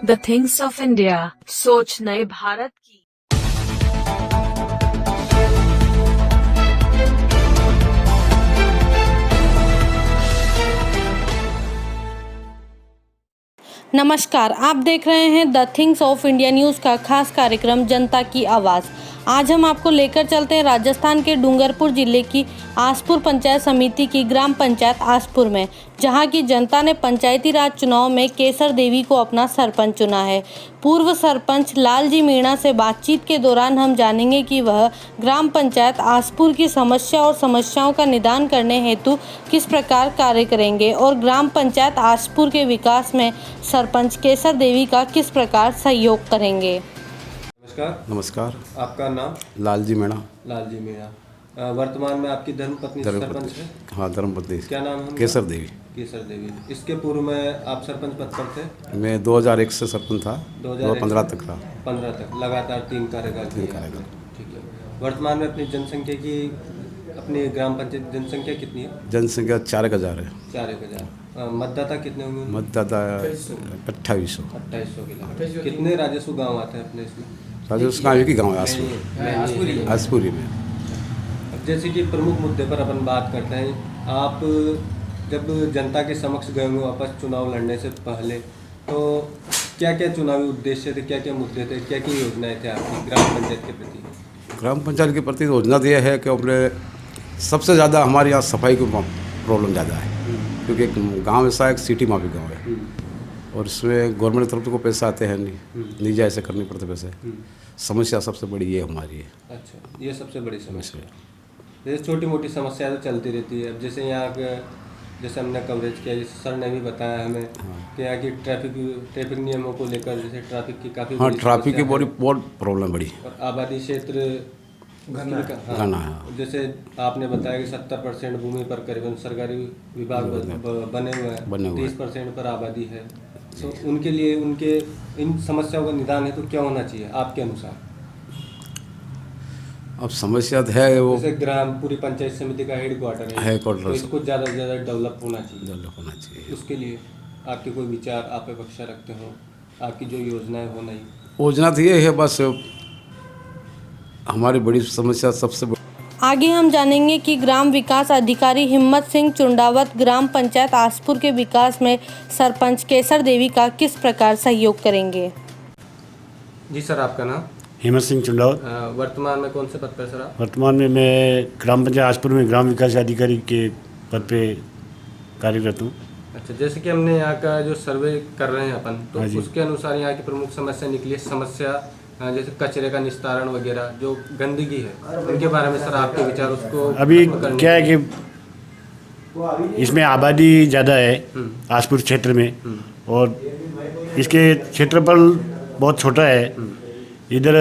The things of India, सोच नए भारत की। नमस्कार, आप देख रहे हैं the things of India news का खास कार्यक्रम जनता की आवाज़। आज हम आपको लेकर चलते हैं राजस्थान के डूंगरपुर जिले की आसपुर पंचायत समिति की ग्राम पंचायत आसपुर में, जहां की जनता ने पंचायती राज चुनाव में केसर देवी को अपना सरपंच चुना है। पूर्व सरपंच लालजी मीणा से बातचीत के दौरान हम जानेंगे कि वह ग्राम पंचायत आसपुर की समस्या और समस्याओं का निदान करने हेतु किस प्रकार कार्य करेंगे और ग्राम पंचायत आसपुर के विकास में सरपंच केसर देवी का किस प्रकार सहयोग करेंगे। नमस्कार। आपका नाम? लालजी मीणा। लालजी मीणा। वर्तमान में आपकी धर्मपत्नी सरपंच है? हाँ, धर्मपत्नी। क्या नाम है? केसर देवी। केसर देवी। इसके पूर्व में आप सरपंच पद पर थे? मैं 2001 से सरपंच था, 2015 तक था। 15 तक लगातार 3 कार्यकाल। ठीक है। वर्तमान में अपनी जनसंख्या की, अपनी ग्राम पंचायत जनसंख्या कितनी है? जनसंख्या 4000 है। 4000। मतदाता कितने होंगे? मतदाता 2800 के लगभग। कितने राजस्व गाँव आते हैं अपने इसमें? राजस्व गाँव की गाँव है आसपुरी में। जैसे कि प्रमुख मुद्दे पर अपन बात करते हैं, आप जब जनता के समक्ष गए हो वापस चुनाव लड़ने से पहले, तो क्या क्या चुनावी उद्देश्य थे, क्या क्या मुद्दे थे, क्या क्या योजनाएं थे आपकी ग्राम पंचायत के प्रति? ग्राम पंचायत के प्रति योजना तो यह है कि अपने सबसे ज़्यादा हमारे यहाँ सफाई की प्रॉब्लम ज़्यादा है, क्योंकि एक गाँव ऐसा एक सिटी माफी गाँव है और इसमें गवर्नमेंट की तरफ से कोई पैसा आते हैं नहीं, निजी ऐसे करने पड़ते पैसे। समस्या सबसे बड़ी ये हमारी है। अच्छा, ये सबसे बड़ी समस्या है। जैसे छोटी मोटी समस्या तो चलती रहती है। अब जैसे यहाँ के, जैसे हमने कवरेज किया, जैसे सर ने भी बताया हमें कि यहाँ की ट्रैफिक नियमों को लेकर, जैसे ट्रैफिक की काफ़ी, हाँ, ट्रैफिक की बहुत प्रॉब्लम बड़ी। और आबादी क्षेत्र घना है। जैसे आपने बताया कि 70% भूमि पर करीबन सरकारी विभाग बने हुए हैं, 30% पर आबादी है। तो उनके लिए, उनके इन समस्याओं का निदान है तो क्या होना चाहिए आपके अनुसार? अब समस्या तो है वो, जैसे ग्राम पूरी पंचायत समिति का हेडक्वार्टर है, तो इसको ज़्यादा से ज़्यादा डेवलप होना चाहिए। उसके लिए आपके कोई विचार, आप अपेक्षा रखते हो, आपकी जो योजनाएं हो? नहीं, योजना तो ये है, बस हमारी बड़ी समस्या सबसे आगे हम जानेंगे कि ग्राम विकास अधिकारी हिम्मत सिंह चुंडावत ग्राम पंचायत आसपुर के विकास में सरपंच केसर देवी का किस प्रकार सहयोग करेंगे। जी सर, आपका नाम? हिम्मत सिंह चुंडावत। वर्तमान में कौन से पद पर सर आप? वर्तमान में मैं ग्राम पंचायत आसपुर में ग्राम विकास अधिकारी के पद पे कार्यरत हूँ। अच्छा, जैसे कि हमने यहाँ का जो सर्वे कर रहे हैं अपन, तो उसके अनुसार यहाँ की प्रमुख समस्या निकली है। समस्या जैसे कचरे का निस्तारण वगैरह, जो गंदगी है, उनके बारे में सर आपके विचार? उसको अभी क्या है कि इसमें आबादी ज़्यादा है आसपुर क्षेत्र में, और इसके क्षेत्रफल बहुत छोटा है। इधर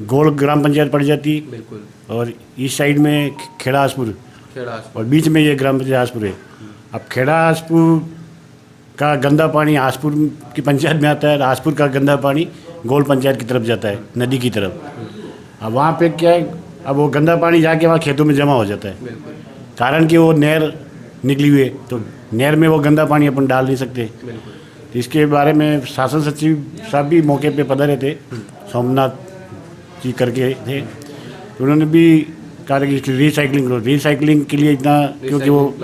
गोल ग्राम पंचायत पड़ जाती, बिल्कुल, और इस साइड में खेड़ा आसपुर, और बीच में ये ग्राम पंचायत आसपुर है। अब खेड़ा आसपुर का गंदा पानी आसपुर की पंचायत में आता है, आसपुर का गंदा पानी गोल पंचायत की तरफ जाता है, नदी की तरफ। अब वहाँ पे क्या है, अब वो गंदा पानी जाके वहाँ खेतों में जमा हो जाता है, कारण कि वो नहर निकली हुई है, तो नहर में वो गंदा पानी अपन डाल नहीं सकते। तो इसके बारे में शासन सचिव साहब भी मौके पे पधारे थे, सोमनाथ जी करके थे, तो उन्होंने भी कहा कि इसकी रिसाइकलिंग के लिए इतना, क्योंकि वो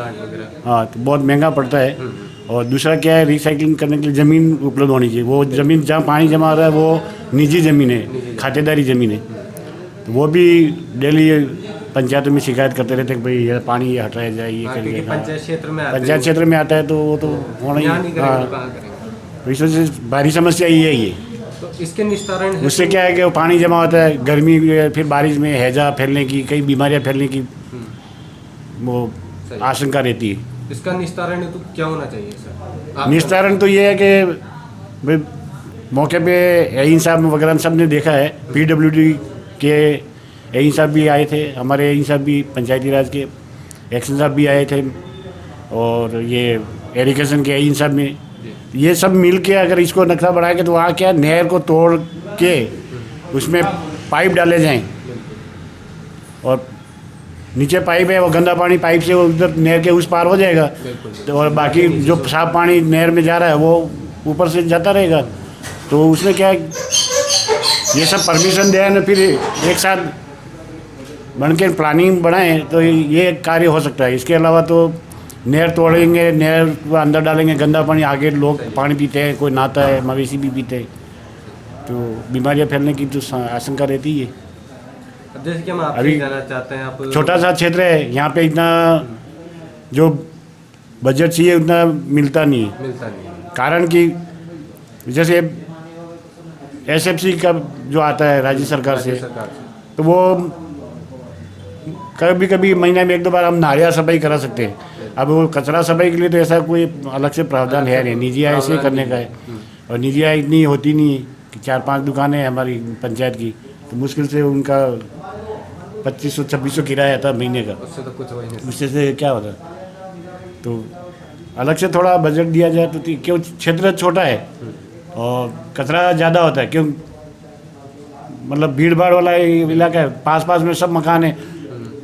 हाँ तो बहुत महंगा पड़ता है। और दूसरा क्या है, रिसाइकलिंग करने के लिए ज़मीन उपलब्ध होनी चाहिए। वो ज़मीन जहाँ पानी जमा रहा है वो निजी ज़मीन है, खातेदारी ज़मीन है, तो वो भी डेली पंचायतों में शिकायत करते रहते हैं कि भाई ये पानी ये हटाया जाए, ये करिए। पंचायत क्षेत्र में आता है तो वो तो होना ही। हाँ, इस वजह से भारी समस्या ये है। ये तो इसके निस्तारण उससे क्या है कि वो पानी जमा होता है, गर्मी फिर बारिश में हैजा फैलने की, कई बीमारियाँ फैलने की वो आशंका रहती है। इसका निस्तारण तो क्या होना चाहिए सर? निस्तारण तो ये है कि मौके पे एई साहब वगैरह सब ने देखा है, PWD के एई साहब भी आए थे, हमारे एई साहब भी पंचायती राज के एक्शन साहब भी आए थे, और ये एरिगेशन के एई साहब ने, ये सब मिल के अगर इसको नक्शा बढ़ाएंगे तो वहाँ क्या नहर को तोड़ के उसमें पाइप डाले जाएं, और नीचे पाइप है, वो गंदा पानी पाइप से उधर नहर के उस पार हो जाएगा, तो और बाकी जो साफ पानी नहर में जा रहा है वो ऊपर से जाता रहेगा। तो उसमें क्या है, ये सब परमिशन दे ना, फिर एक साथ बन के प्लानिंग बनाएं तो ये कार्य हो सकता है। इसके अलावा तो नहर तोड़ेंगे, नहर को अंदर डालेंगे गंदा पानी, आगे लोग पानी पीते हैं, कोई नहाता है, मवेशी भी पीते हैं, तो बीमारियां फैलने की तो आशंका रहती है। अब जैसे कि हम आपसे अभी जानना चाहते हैं, आप छोटा सा क्षेत्र है, यहाँ पे इतना जो बजट चाहिए उतना मिलता नहीं है। मिलता नहीं है। कारण कि जैसे एसएफसी का जो आता है राज्य सरकार से, सरकार से तो वो कभी कभी महीने में 1-2 बार हम नालियाँ सफाई करा सकते हैं। अब वो कचरा सफाई के लिए तो ऐसा कोई अलग से प्रावधान है नहीं, निजी आय से करने का है। और निजी आय इतनी होती नहीं है कि 4-5 दुकानें हैं हमारी पंचायत की, तो मुश्किल से उनका 2500-2600 किराया था महीने का, उससे तो कुछ हो ही नहीं। उससे से क्या होता। तो अलग से थोड़ा बजट दिया जाए तो क्यों, क्षेत्र छोटा है और कचरा ज़्यादा होता है, क्यों मतलब भीड़ भाड़ वाला इलाका है, पास में सब मकान है,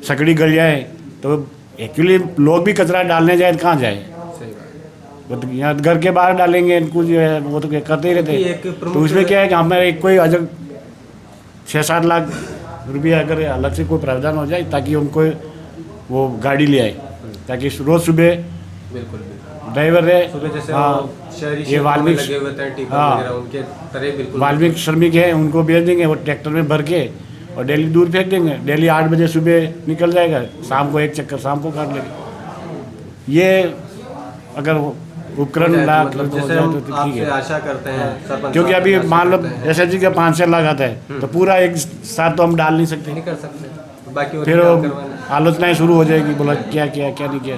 सकड़ी गलियाँ है, तो एक्चुअली लोग भी कचरा डालने जाए तो कहाँ जाए। सही बात। वो तो यहाँ घर के बाहर डालेंगे, इनको जो है वो तो करते ही रहते एक हैं। प्रमुख तो उसमें क्या है कि हमारे कोई अजब 6-7 लाख रुपया अगर अलग से कोई प्रावधान हो जाए ताकि उनको वो गाड़ी ले आए, ताकि रोज़ सुबह बिल्कुल ड्राइवर रहे। सुबह जैसे हाँ, वो शहरी ये क्षेत्रों में वाल्मीकि लगे हुए थे टिफिन हाँ, वगैरह, उनके तरह बिल्कुल वाल्मीकि श्रमिक हैं, उनको भेज देंगे, वो ट्रैक्टर में भर के और डेली दूर फेंक देंगे। डेली 8 बजे सुबह निकल जाएगा, शाम को एक चक्कर शाम को काट लेंगे। ये अगर उपकरण ला मतलब जैसे तो हम ठीक आपसे है। आशा करते हैं सरपंच क्योंकि साहब अभी से आशा मान लो करते हैं। एसएचजी का 5-6 लाख आता है, तो पूरा एक साथ तो हम डाल नहीं सकते। नहीं कर सकते, बाकी और फिर काम वो करवाना। आलोचनाएं शुरू हो जाएगी, बोला क्या किया क्या नहीं किया।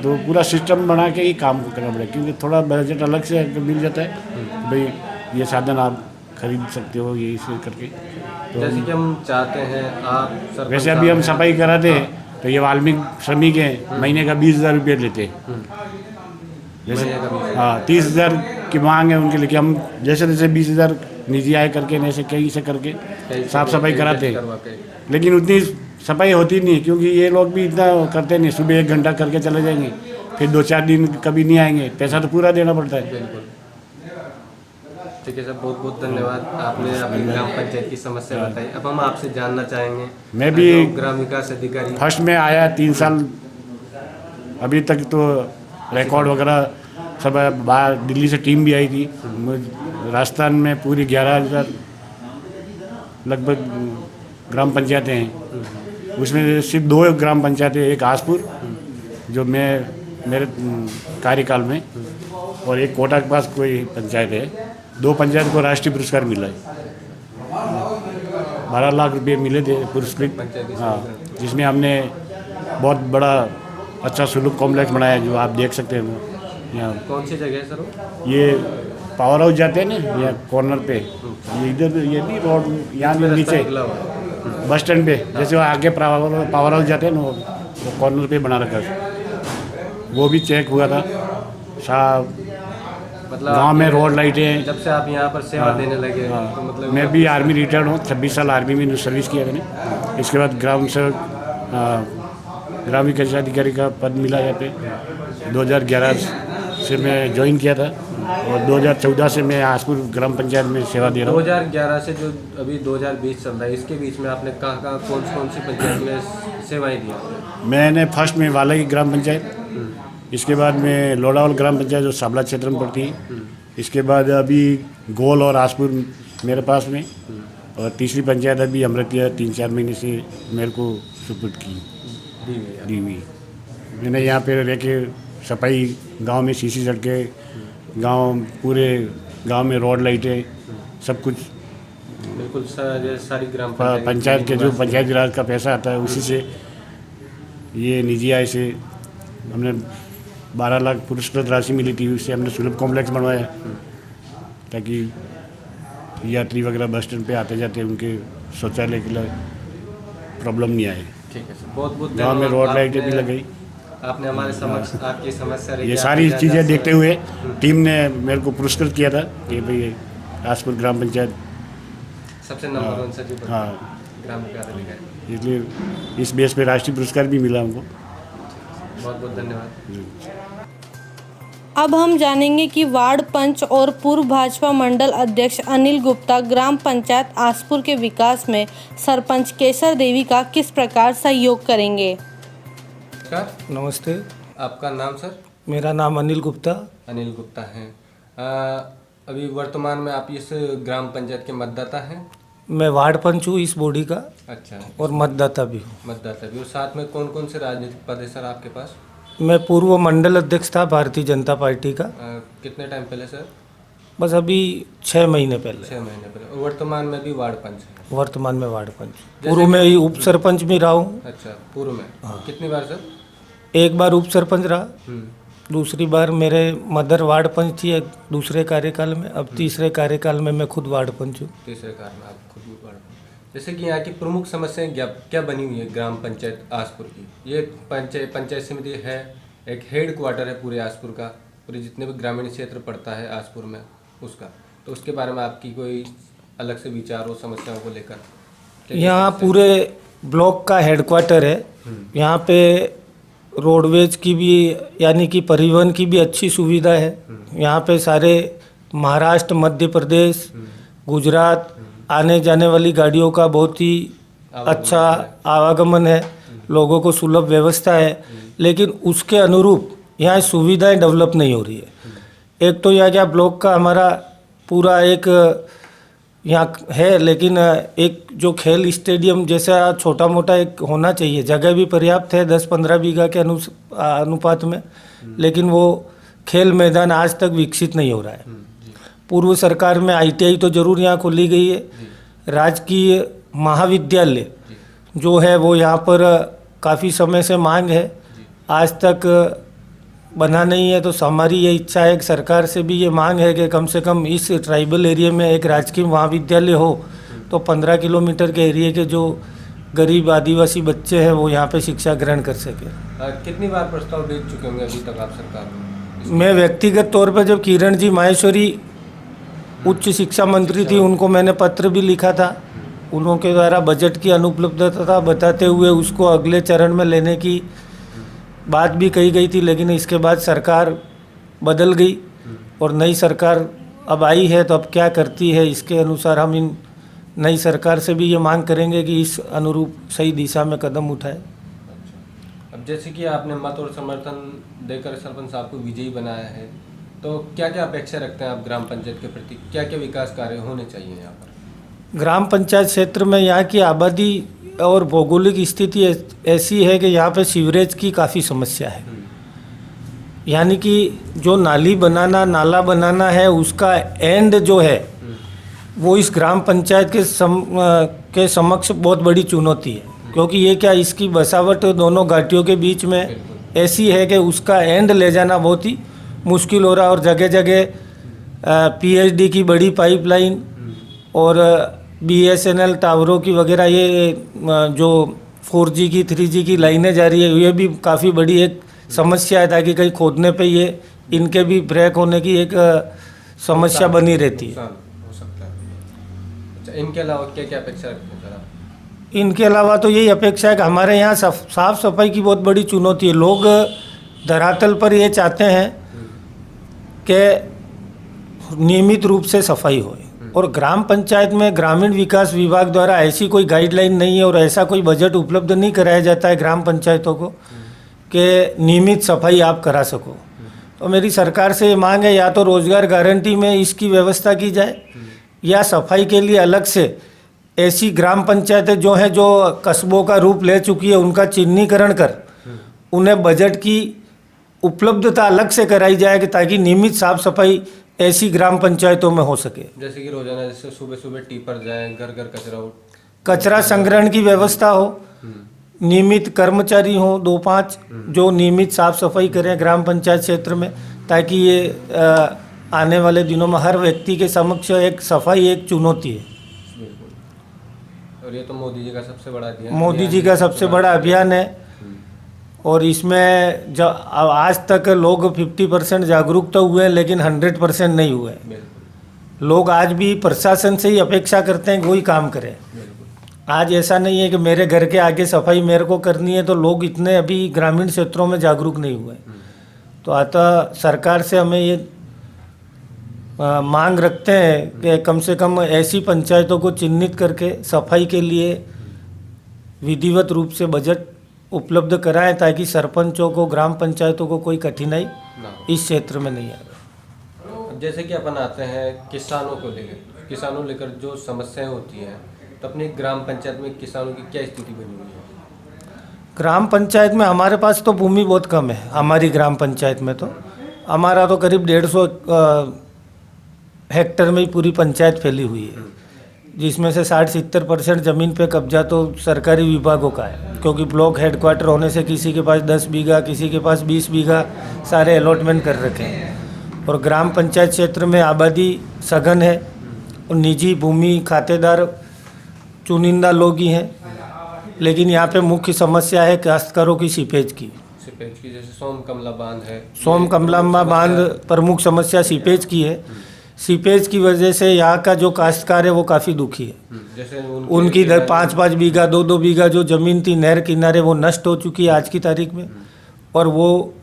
तो पूरा सिस्टम बना के ही काम करना पड़ेगा, क्योंकि थोड़ा बजट अलग से अगर मिल जाता है भाई ये साधन आप खरीद सकते हो ये इसे करके। तो जैसे कि हम चाहते हैं आप सरपंच वैसे अभी हम साहब सफाई कराते हैं तो ये वाल्मीकि श्रमिक हैं, महीने का 20,000 रुपये लेते हैं। जैसे महीने का 20,000। हाँ 30,000 की मांग है उनके लिए कि हम जैसे जैसे 20,000 निजी आय करके ऐसे कहीं से करके कहीं साफ से सफाई कहीं कराते हैं, करवा के। लेकिन उतनी सफाई होती नहीं है, क्योंकि ये लोग भी इतना करते नहीं। सुबह 1 घंटा करके चले जाएंगे, फिर 2-4 दिन कभी नहीं आएंगे, पैसा तो पूरा देना पड़ता है। बिल्कुल। ठीक है सर, बहुत बहुत धन्यवाद, आपने अपनी ग्राम पंचायत की समस्या बताई। अब हम आपसे जानना चाहेंगे, मैं भी जो ग्राम विकास अधिकारी फर्स्ट में आया 3 साल, अभी तक तो रिकॉर्ड वगैरह सब बाहर दिल्ली से टीम भी आई थी। राजस्थान में पूरी 11,000 लगभग ग्राम पंचायतें हैं, उसमें सिर्फ 2 ग्राम पंचायतें, एक आसपुर जो मैं मेरे कार्यकाल में, और एक कोटा के पास कोई पंचायत है। 2 पंचायत को राष्ट्रीय पुरस्कार मिला है, 12 लाख रुपये मिले थे पुरस्कृत। हाँ, जिसमें हमने बहुत बड़ा अच्छा सुलभ कॉम्प्लेक्स बनाया जो आप देख सकते हैं यहाँ। कौन सी जगह है सर वो? ये पावर हाउस जाते हैं ना यहाँ कॉर्नर पे, ये इधर ये नहीं रोड यहाँ भी नीचे निकला हुआ है। बस स्टैंड पे, जैसे वो आगे पावर हाउस जाते हैं ना वो कॉर्नर पे बना रखा है। वो भी चेक हुआ था साहब। मतलब गांव में आपने- रोड लाइटें। जब से आप यहाँ पर सेवा देने लगे हाँ, तो मतलब मैं भी आर्मी रिटायर्ड हूँ, 26 साल आर्मी में सर्विस किया मैंने। इसके बाद ग्राम सेवक ग्राम विकास अधिकारी का पद मिला यहाँ पे। 2011 से मैं ज्वाइन किया था और 2014 से मैं आसपुर ग्राम पंचायत में सेवा दे रहा हूँ। 2011 से जो अभी 2020 चल रहा है, इसके बीच में आपने कहाँ कौन सी पंचायत में सेवाएं दी आपने? मैंने फर्स्ट में वालई ग्राम पंचायत, इसके बाद में लोडावल ग्राम पंचायत जो साबला क्षेत्र में पड़ती है, इसके बाद अभी गोल और आसपुर मेरे पास में, और तीसरी पंचायत अभी अमृतिया 3-4 महीने से मेरे को सुपुर्द की दी हुई। मैंने यहाँ पे रह के सफाई, गांव में सीसी सड़कें, गांव पूरे गांव में रोड लाइटें, सब कुछ बिल्कुल सारी ग्राम पंचायत के जो पंचायती राज का पैसा आता है उसी से, ये निजी आय से हमने 12 लाख पुरस्कृत राशि मिली थी, उससे हमने सुलभ कॉम्प्लेक्स बनवाया ताकि यात्री वगैरह बस स्टैंड पे आते जाते उनके शौचालय के लिए प्रॉब्लम नहीं आए। ठीक है सर, बहुत बहुत गाँव में रोड लाइटें भी लगाई। आपने हमारे समक्ष आपकी समस्या रखी, ये आपने सारी जहाँ- चीज़ें जहाँ देखते से- हुए टीम ने मेरे को पुरस्कृत किया था कि भाई आसपुर ग्राम पंचायत, सबसे नंबर 1 सचिव हाँ, ग्राम विकास अधिकारी। इसलिए इस बेस पे राष्ट्रीय पुरस्कार भी मिला हमको। बहुत बहुत धन्यवाद। अब हम जानेंगे कि वार्ड पंच और पूर्व भाजपा मंडल अध्यक्ष अनिल गुप्ता ग्राम पंचायत आसपुर के विकास में सरपंच केसर देवी का किस प्रकार सहयोग करेंगे। नमस्ते, आपका नाम सर? मेरा नाम अनिल गुप्ता। अनिल गुप्ता हैं। अभी वर्तमान में आप इस ग्राम पंचायत के मतदाता हैं? मैं वार्ड पंच हूँ इस बॉडी का। अच्छा। और मतदाता भी हूँ। मतदाता भी। और साथ में कौन कौन से राजनीतिक पद है सर आपके पास? मैं पूर्व मंडल अध्यक्ष था भारतीय जनता पार्टी का। कितने टाइम पहले सर? बस अभी 6 महीने पहले। 6 महीने पहले। और वर्तमान में भी वार्ड पंच है? वर्तमान में वार्ड पंच। पूर्व में ही उप सरपंच भी रहा हूँ। अच्छा, पूर्व में। कितनी बार सर? एक बार उप सरपंच रहा, दूसरी बार मेरे मदर वार्ड पंच थी दूसरे कार्यकाल में। अब तीसरे कार्यकाल में मैं खुद वार्ड पंच हूँ। तीसरे कार्यकाल में आप खुद वार्ड पंच। जैसे कि यहाँ की प्रमुख समस्याएं क्या बनी हुई है ग्राम पंचायत आसपुर की? ये पंचायत समिति है, एक हेड क्वार्टर है पूरे आसपुर का, पूरे जितने भी ग्रामीण क्षेत्र पड़ता है आसपुर में उसका, तो उसके बारे में आपकी कोई अलग से विचार हो समस्याओं को लेकर? यहाँ पूरे ब्लॉक का हेडक्वार्टर है। यहाँ पे रोडवेज की भी यानी कि परिवहन की भी अच्छी सुविधा है। यहाँ पे सारे महाराष्ट्र, मध्य प्रदेश, गुजरात आने जाने वाली गाड़ियों का बहुत ही अच्छा आवागमन है, लोगों को सुलभ व्यवस्था है। लेकिन उसके अनुरूप यहाँ सुविधाएं डेवलप नहीं हो रही है। एक तो यहाँ क्या ब्लॉक का हमारा पूरा एक यहाँ है, लेकिन एक जो खेल स्टेडियम जैसा छोटा मोटा एक होना चाहिए, जगह भी पर्याप्त है 10-15 बीघा के अनुपात में, लेकिन वो खेल मैदान आज तक विकसित नहीं हो रहा है। पूर्व सरकार में ITI तो जरूर यहाँ खोली गई है। राजकीय महाविद्यालय जो है वो यहाँ पर काफ़ी समय से मांग है, आज तक बना नहीं है। तो हमारी ये इच्छा है कि सरकार से भी ये मांग है कि कम से कम इस ट्राइबल एरिया में एक राजकीय महाविद्यालय हो, तो 15 किलोमीटर के एरिया के जो गरीब आदिवासी बच्चे हैं वो यहाँ पे शिक्षा ग्रहण कर सके। कितनी बार प्रस्ताव भेज चुके होंगे अभी तक आप सरकार को? मैं व्यक्तिगत तौर पर जब किरण जी माहेश्वरी उच्च शिक्षा मंत्री थी, उनको मैंने पत्र भी लिखा था। उनके द्वारा बजट की अनुपलब्धता बताते हुए उसको अगले चरण में लेने की बात भी कही गई थी, लेकिन इसके बाद सरकार बदल गई और नई सरकार अब आई है। तो अब क्या करती है इसके अनुसार हम इन नई सरकार से भी ये मांग करेंगे कि इस अनुरूप सही दिशा में कदम उठाए। अब जैसे कि आपने मत और समर्थन देकर सरपंच साहब को विजयी बनाया है, तो क्या क्या अपेक्षा रखते हैं आप ग्राम पंचायत के प्रति? क्या क्या विकास कार्य होने चाहिए यहाँ पर? ग्राम पंचायत क्षेत्र में यहाँ की आबादी और भौगोलिक स्थिति ऐसी है कि यहाँ पे सीवरेज की काफ़ी समस्या है। यानी कि जो नाला बनाना है उसका एंड जो है वो इस ग्राम पंचायत के समक्ष बहुत बड़ी चुनौती है, क्योंकि ये क्या इसकी बसावट दोनों घाटियों के बीच में ऐसी है कि उसका एंड ले जाना बहुत ही मुश्किल हो रहा है। और जगह जगह PhD की बड़ी पाइपलाइन और BSNL टावरों की वगैरह ये जो 4G की 3G की लाइनें जा रही है, ये भी काफ़ी बड़ी एक समस्या है, ताकि कहीं खोदने पे ये इनके भी ब्रेक होने की एक समस्या बनी रहती है। हो सकता है। अच्छा, इनके अलावा क्या क्या अपेक्षा रखते हैं सर आप? इनके अलावा तो यही अपेक्षा है कि हमारे यहाँ साफ सफाई की बहुत बड़ी चुनौती है। लोग धरातल पर ये चाहते हैं कि नियमित रूप से सफाई होए, और ग्राम पंचायत में ग्रामीण विकास विभाग द्वारा ऐसी कोई गाइडलाइन नहीं है और ऐसा कोई बजट उपलब्ध नहीं कराया जाता है ग्राम पंचायतों को कि नियमित सफाई आप करा सको। तो मेरी सरकार से ये मांग है, या तो रोजगार गारंटी में इसकी व्यवस्था की जाए, या सफाई के लिए अलग से ऐसी ग्राम पंचायतें जो हैं जो कस्बों का रूप ले चुकी है उनका चिन्हीकरण कर उन्हें बजट की उपलब्धता अलग से कराई जाए, कि ताकि नियमित साफ सफाई ऐसी ग्राम पंचायतों में हो सके। जैसे कि रोजाना जैसे सुबह सुबह टीपर जाएं, घर घर कचरा संग्रहण की व्यवस्था हो, नियमित कर्मचारी हो 2-5 जो नियमित साफ सफाई करें ग्राम पंचायत क्षेत्र में, ताकि ये आने वाले दिनों में हर व्यक्ति के समक्ष एक सफाई एक चुनौती है। बिल्कुल। और ये तो मोदी जी का सबसे बड़ा अभियान, मोदी जी का सबसे बड़ा अभियान है। और इसमें जब आज तक लोग 50% जागरूक तो हुए हैं, लेकिन 100% नहीं हुए। लोग आज भी प्रशासन से ही अपेक्षा करते हैं कि वही काम करे। आज ऐसा नहीं है कि मेरे घर के आगे सफाई मेरे को करनी है, तो लोग इतने अभी ग्रामीण क्षेत्रों में जागरूक नहीं हुए। तो अतः सरकार से हमें ये मांग रखते हैं कि कम से कम ऐसी पंचायतों को चिन्हित करके सफाई के लिए विधिवत रूप से बजट उपलब्ध कराएं ताकि सरपंचों को, ग्राम पंचायतों को कोई कठिनाई इस क्षेत्र में नहीं आए। अब जैसे कि अपन आते हैं किसानों को लेकर जो समस्याएं होती हैं, तो अपनी ग्राम पंचायत में किसानों की क्या स्थिति बनी हुई है? ग्राम पंचायत में हमारे पास तो भूमि बहुत कम है। हमारी ग्राम पंचायत में तो हमारा तो करीब 150 हेक्टेयर में ही पूरी पंचायत फैली हुई है, जिसमें से 60-70% ज़मीन पे कब्जा तो सरकारी विभागों का है, क्योंकि ब्लॉक हेडक्वार्टर होने से किसी के पास 10 बीघा, किसी के पास 20 बीघा सारे अलॉटमेंट कर रखे हैं। और ग्राम पंचायत क्षेत्र में आबादी सघन है और निजी भूमि खातेदार चुनिंदा लोग ही हैं, लेकिन यहाँ पे मुख्य समस्या है काश्तकारों की सीपेज की। जैसे सोम कमला बांध है, सोम कमलाम्बा बांध प्रमुख समस्या सीपेज की है। सीपेज की वजह से यहाँ का जो काश्तकार है वो काफ़ी दुखी है। जैसे उनकी 5-5 बीघा, 2-2 बीघा जो ज़मीन थी नहर किनारे, वो नष्ट हो चुकी है आज की तारीख में, और वो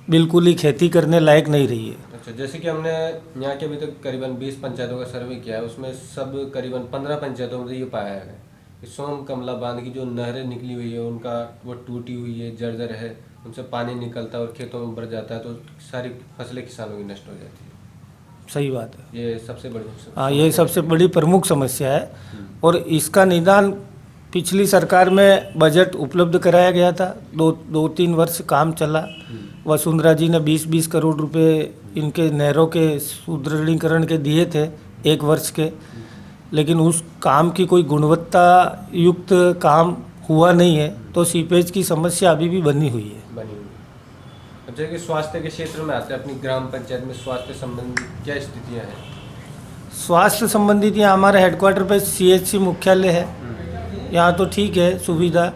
बिल्कुल ही खेती करने लायक नहीं रही है। अच्छा, जैसे कि हमने यहाँ के अभी तक करीबन 20 पंचायतों का सर्वे किया है, उसमें सब करीबन 15 पंचायतों में ये पाया है कि सोम कमला बांध की जो नहरें निकली हुई है उनका वो टूटी हुई है, जर्जर है, उनसे पानी निकलता है और खेतों में भर जाता है, तो सारी फसलें किसानों की नष्ट हो जाती है। सही बात है, ये सबसे बड़ी समस्या। हाँ, ये सबसे बड़ी प्रमुख समस्या है। और इसका निदान पिछली सरकार में बजट उपलब्ध कराया गया था, 2-3 वर्ष काम चला। वसुंधरा जी ने 20-20 करोड़ रुपए इनके नहरों के सुदृढ़ीकरण के दिए थे 1 वर्ष के, लेकिन उस काम की कोई गुणवत्ता युक्त काम हुआ नहीं है, तो सीपेज की समस्या अभी भी बनी हुई है। अब जैसे कि स्वास्थ्य के क्षेत्र में आते हैं, अपनी ग्राम पंचायत में स्वास्थ्य संबंधी क्या स्थितियाँ हैं? स्वास्थ्य संबंधित यहाँ हमारे हेडक्वार्टर पे CHC मुख्यालय है, यहाँ तो ठीक है सुविधा,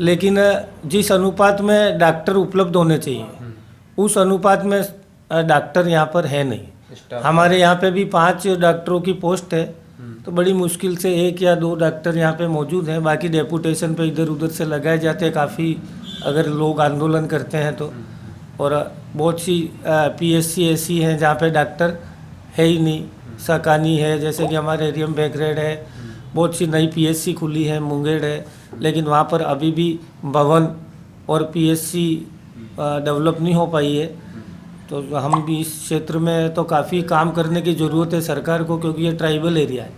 लेकिन जिस अनुपात में डॉक्टर उपलब्ध होने चाहिए उस अनुपात में डॉक्टर यहाँ पर है नहीं। हमारे यहाँ पे भी 5 डॉक्टरों की पोस्ट है, तो बड़ी मुश्किल से 1 या 2 डॉक्टर यहाँ पे मौजूद हैं, बाकी डेपुटेशन पे इधर उधर से लगाए जाते हैं काफ़ी, अगर लोग आंदोलन करते हैं तो। और बहुत सी PSC ऐसी हैं जहाँ पे डॉक्टर है ही नहीं। सकानी है, जैसे कि हमारे एरिया में बेगरेड है, बहुत सी नई PSC खुली है, मुंगेर है, लेकिन वहाँ पर अभी भी भवन और PSC डेवलप नहीं हो पाई है। तो हम भी इस क्षेत्र में तो काफ़ी काम करने की ज़रूरत है सरकार को, क्योंकि ये ट्राइबल एरिया है।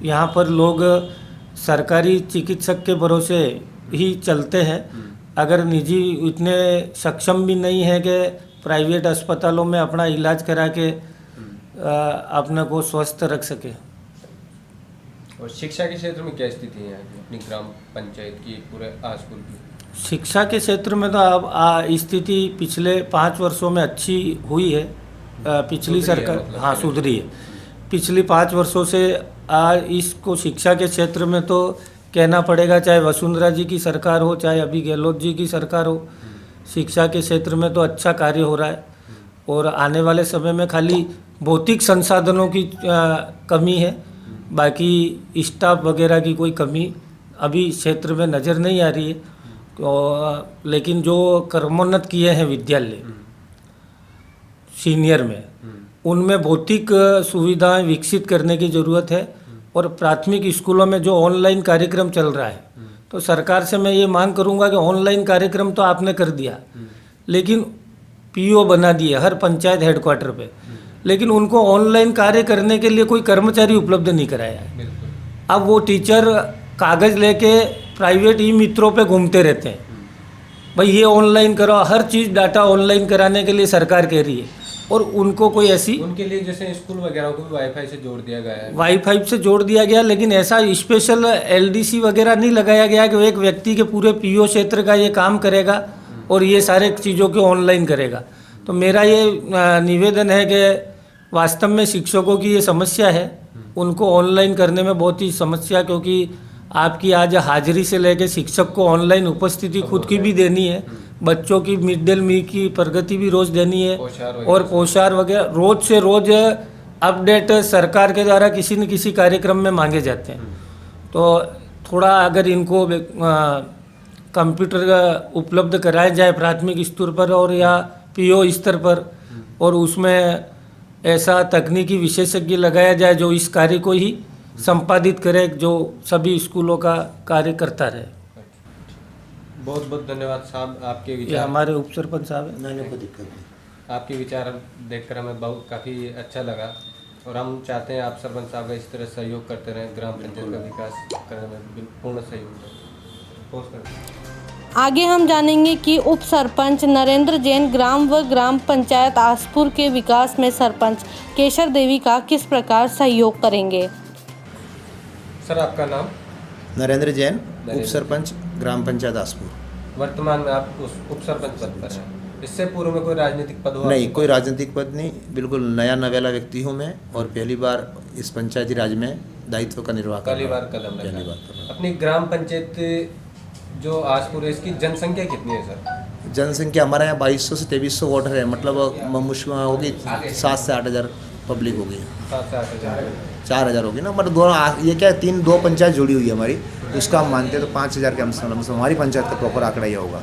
यहाँ पर लोग सरकारी चिकित्सक के भरोसे ही चलते हैं, अगर निजी इतने सक्षम भी नहीं है कि प्राइवेट अस्पतालों में अपना इलाज करा के अपने को स्वस्थ रख सके। और शिक्षा के क्षेत्र में क्या स्थिति है अपनी ग्राम पंचायत की, पूरे आसपुर की? शिक्षा के क्षेत्र में तो अब स्थिति पिछले 5 वर्षों में अच्छी हुई है। पिछली सरकार, मतलब हाँ, सुधरी है। पिछली 5 वर्षों से इसको शिक्षा के क्षेत्र में तो कहना पड़ेगा, चाहे वसुंधरा जी की सरकार हो, चाहे अभी गहलोत जी की सरकार हो, शिक्षा के क्षेत्र में तो अच्छा कार्य हो रहा है। और आने वाले समय में खाली भौतिक संसाधनों की कमी है, बाकी स्टाफ वगैरह की कोई कमी अभी क्षेत्र में नज़र नहीं आ रही है। लेकिन जो क्रमोन्नत किए हैं विद्यालय सीनियर में, उनमें भौतिक सुविधाएं विकसित करने की ज़रूरत है। और प्राथमिक स्कूलों में जो ऑनलाइन कार्यक्रम चल रहा है, तो सरकार से मैं ये मांग करूंगा कि ऑनलाइन कार्यक्रम तो आपने कर दिया, लेकिन PO बना दिए हर पंचायत हेडक्वार्टर पे, लेकिन उनको ऑनलाइन कार्य करने के लिए कोई कर्मचारी उपलब्ध नहीं कराया है। अब वो टीचर कागज़ लेके प्राइवेट मित्रों पे घूमते रहते हैं, भाई ये ऑनलाइन करो, हर चीज़ डाटा ऑनलाइन कराने के लिए सरकार कह रही है, और उनको कोई ऐसी, उनके लिए जैसे स्कूल वगैरह को भी वाईफाई से जोड़ दिया गया है। वाईफाई से जोड़ दिया गया, लेकिन ऐसा स्पेशल LDC वगैरह नहीं लगाया गया कि एक व्यक्ति के पूरे PO क्षेत्र का ये काम करेगा और ये सारे चीज़ों को ऑनलाइन करेगा। तो मेरा ये निवेदन है कि वास्तव में शिक्षकों की ये समस्या है, उनको ऑनलाइन करने में बहुत ही समस्या, क्योंकि आपकी आज हाजिरी से लेकर शिक्षक को ऑनलाइन उपस्थिति खुद की भी देनी है, बच्चों की मिड डे मील की प्रगति भी रोज़ देनी है, और पोशार वगैरह रोज़ से रोज़ अपडेट सरकार के द्वारा किसी न किसी कार्यक्रम में मांगे जाते हैं। तो थोड़ा अगर इनको कंप्यूटर उपलब्ध कराया जाए प्राथमिक स्तर पर, और या पीओ स्तर पर, और उसमें ऐसा तकनीकी विशेषज्ञ लगाया जाए जो इस कार्य को ही संपादित करे, जो सभी स्कूलों का कार्य करता रहे। बहुत बहुत धन्यवाद साहब, आपके ये विचार हमारे उप सरपंच साहब हैं। नहीं कोई दिक्कत नहीं। आपके विचार देखकर हमें बहुत काफ़ी अच्छा लगा, और हम चाहते हैं आप सरपंच साहब का इस तरह सहयोग करते रहें, ग्राम पंचायत का विकास करने में पूर्ण सहयोग करें। आगे हम जानेंगे कि उप सरपंच नरेंद्र जैन ग्राम व ग्राम पंचायत आसपुर के विकास में सरपंच केशर देवी का किस प्रकार सहयोग करेंगे। सर, आपका नाम? नरेंद्र जैन, उप सरपंच ग्राम पंचायत आसपुर। वर्तमान में आप उस उप सरपंच पद पर हैं। इससे पूर्व में कोई राजनीतिक पद हुआ? नहीं, कोई राजनीतिक पद नहीं, बिल्कुल नया नवेला व्यक्ति हूँ मैं, और पहली बार इस पंचायती राज में दायित्व का निर्वाह कर पहली रहा बार हूँ। कदम पहली रखा। बार कर रहा हूँ। अपनी ग्राम पंचायत जो आसपुर है, इसकी जनसंख्या कितनी है सर? जनसंख्या हमारे यहाँ 2200 से 2300 वोटर है, मतलब मुश्किल होगी 7 से 8 हज़ार पब्लिक होगी। 7 से 8 हज़ार। 4 हज़ार होगी ना, मतलब दोनों ये क्या है, 2 पंचायत जुड़ी हुई है हमारी, उसका हम मानते हैं तो 5 हज़ार के मतलब हमारी पंचायत का प्रॉपर आंकड़ा ये होगा।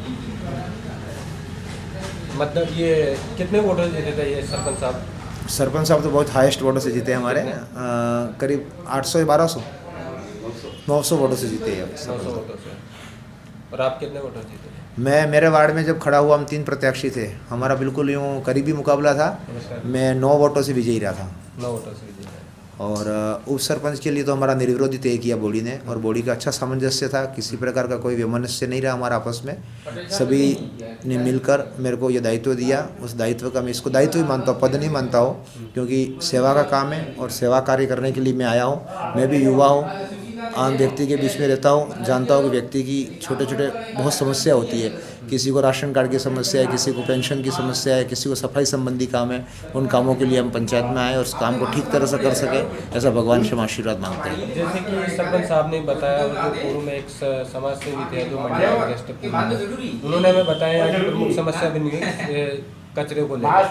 मतलब ये कितने वोटर जीते थे ये सरपंच साहब? सरपंच साहब तो बहुत हाईएस्ट वोटर से जीते हैं हमारे, करीब 800 या 1200 900 वोटर से जीते हैं 900 वोटर से। और आप कितने वोटर जीते थे? मेरे वार्ड में जब खड़ा हुआ, हम 3 प्रत्याशी थे, हमारा बिल्कुल यूँ करीबी मुकाबला था, मैं 9 वोटों से विजयी रहा था। 9 वोटर से जीते। और उप सरपंच के लिए तो हमारा निर्विरोधी तय किया बॉडी ने, और बॉडी का अच्छा सामंजस्य था, किसी प्रकार का कोई वैमनस्य नहीं रहा हमारा आपस में, सभी ने मिलकर मेरे को ये दायित्व दिया। उस दायित्व का मैं इसको दायित्व ही मानता हूँ, पद नहीं मानता हूँ, क्योंकि सेवा का काम है और सेवा कार्य करने के लिए मैं आया हूँ। मैं भी युवा हूँ, आम व्यक्ति के बीच में रहता हूँ, जानता हूँ कि व्यक्ति की छोटे छोटे बहुत समस्या होती है, किसी को राशन कार्ड की समस्या है, किसी को पेंशन की समस्या है, किसी को सफाई संबंधी काम है। उन कामों के लिए हम पंचायत में आए और उस काम को ठीक तरह से कर सके, ऐसा भगवान से हम आशीर्वाद मांगते हैं। जैसे कि सरपंच साहब ने बताया, और जो पूर्व में एक समाज सेवी थे जो मंडला अध्यक्ष थे, उन्होंने हमें बताया कि प्रमुख समस्या बनी है कचरे को लेकर,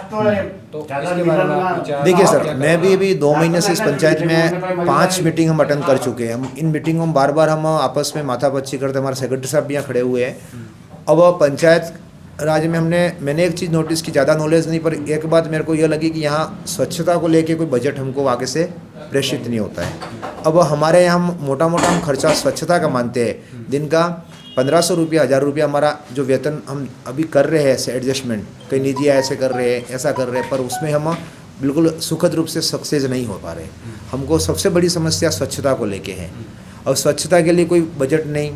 तो इसके बारे में आप विचार? देखिए सर, मैं भी अभी 2 महीने से इस पंचायत में 5 मीटिंग हम अटेंड कर चुके हैं। हम इन मीटिंगों में बार बार हम आपस में माथापच्ची करते, हमारे सेक्रेटरी साहब भी यहाँ खड़े हुए हैं। अब पंचायत राज में मैंने एक चीज़ नोटिस की, ज़्यादा नॉलेज नहीं, पर एक बात मेरे को यह लगी कि यहाँ स्वच्छता को लेके कोई बजट हमको आगे से प्रेषित नहीं होता है। अब हमारे यहाँ मोटा मोटा हम खर्चा स्वच्छता का मानते हैं, दिन का 1500 रुपया 1000 रुपया हमारा जो वेतन हम अभी कर रहे हैं ऐसे एडजस्टमेंट, कई निजी ऐसे कर रहे हैं, ऐसा कर रहे हैं, पर उसमें हम बिल्कुल सुखद रूप से सक्सेस नहीं हो पा रहे। हमको सबसे बड़ी समस्या स्वच्छता को लेके है, और स्वच्छता के लिए कोई बजट नहीं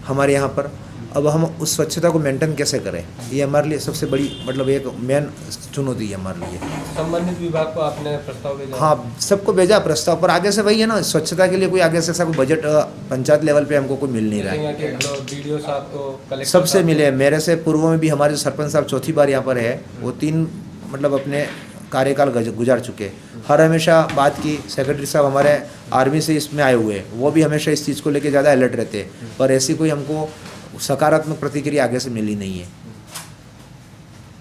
हमारे यहाँ पर। अब हम उस स्वच्छता को मेंटेन कैसे करें, ये हमारे लिए सबसे बड़ी मतलब एक मेन चुनौती है हमारे लिए। संबंधित विभाग को आपने प्रस्ताव भेजा? हाँ, सबको भेजा प्रस्ताव, पर आगे से वही है ना, स्वच्छता के लिए कोई आगे से ऐसा कोई बजट पंचायत लेवल पे हमको कोई मिल नहीं रहा है। बीडीओ साहब को, कलेक्टर सबसे मिले, मेरे से पूर्व में भी हमारे जो सरपंच साहब चौथी बार यहाँ पर है, वो 3 मतलब अपने कार्यकाल गुजार चुके। हर हमेशा बात की, सेक्रेटरी साहब हमारे आर्मी से इसमें आए हुए, वो भी हमेशा इस चीज़ को लेके ज़्यादा अलर्ट रहते, पर ऐसी कोई हमको सकारात्मक प्रतिक्रिया आगे से मिली नहीं है।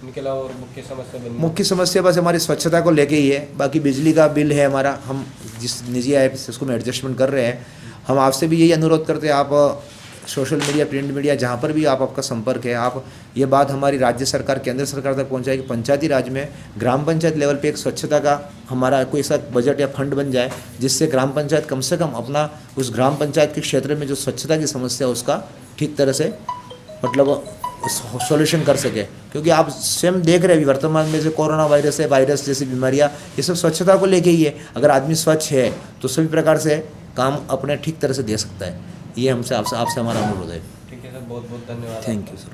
इनके अलावा और मुख्य समस्या बस हमारी स्वच्छता को लेके ही है। बाकी बिजली का बिल है हमारा, हम जिस निजी ऐप से उसको में एडजस्टमेंट कर रहे हैं। हम आपसे भी यही अनुरोध करते हैं, आप सोशल मीडिया, प्रिंट मीडिया, जहाँ पर भी आपका संपर्क है, आप ये बात हमारी राज्य सरकार, केंद्र सरकार तक पहुँचाए कि पंचायती राज में ग्राम पंचायत लेवल पे एक स्वच्छता का हमारा कोई ऐसा बजट या फंड बन जाए, जिससे ग्राम पंचायत कम से कम अपना उस ग्राम पंचायत के क्षेत्र में जो स्वच्छता की समस्या है उसका ठीक तरह से मतलब सॉल्यूशन कर सके। क्योंकि आप स्वयं देख रहे हैं वर्तमान में जो कोरोना वायरस है, वायरस जैसी बीमारियां, ये सब स्वच्छता को लेके ही है। अगर आदमी स्वच्छ है तो सभी प्रकार से काम अपने ठीक तरह से दे सकता है। ये हमसे आपसे हमारा अनुरोध है। ठीक है सर, बहुत बहुत धन्यवाद। Thank you sir.